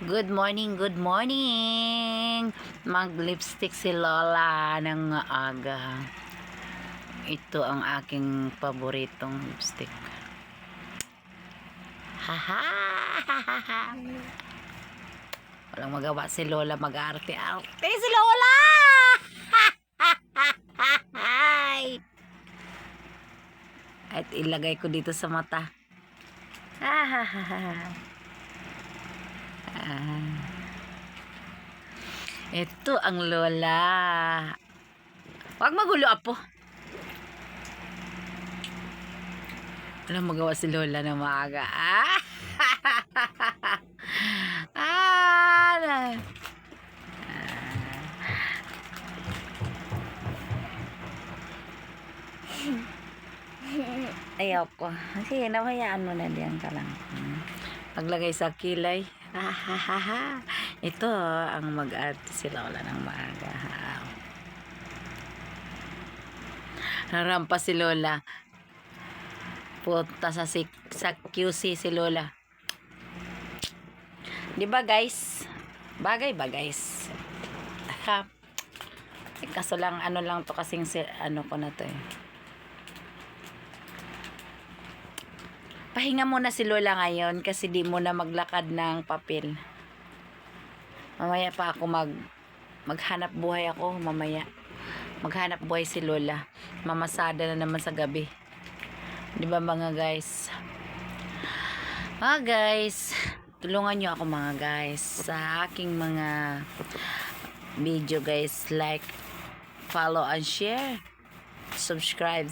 Good morning, good morning. Mag-lipstick si Lola ng aga. Ito ang aking paboritong lipstick. Haha! Walang magawa si Lola, mag-arte-arte si Lola! At ilagay ko dito sa mata. Ito ang Lola. Huwag magulo, apo. Walang magawa si Lola na maaga. Ayaw ko. Sige, nawayaan mo na diyan ka lang. Paglagay sa kilay. Ito ang mag-arte si Lola ng maaga. Narampa si Lola. Punta sa QC si Lola. Di ba guys? Bagay ba guys? Kaso lang ano lang to kasing ano ko na to eh. Pahinga muna si Lola ngayon kasi di muna maglakad ng papel. Mamaya pa ako maghanap buhay ako mamaya. Maghanap buhay si Lola. Mamasada na naman sa gabi. Di ba mga guys? Mga guys, tulungan nyo ako mga guys sa aking mga video guys. Like, follow and share. Subscribe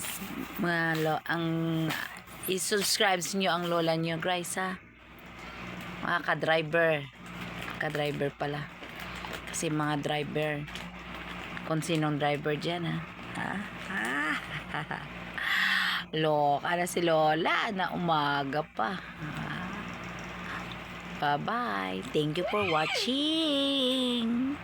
i-subscribe nyo ang Lola nyo guys ha. Mga ka-driver pala kasi mga driver kung sinong driver dyan ha. Loka na si Lola na umaga pa. Bye bye, thank you for watching.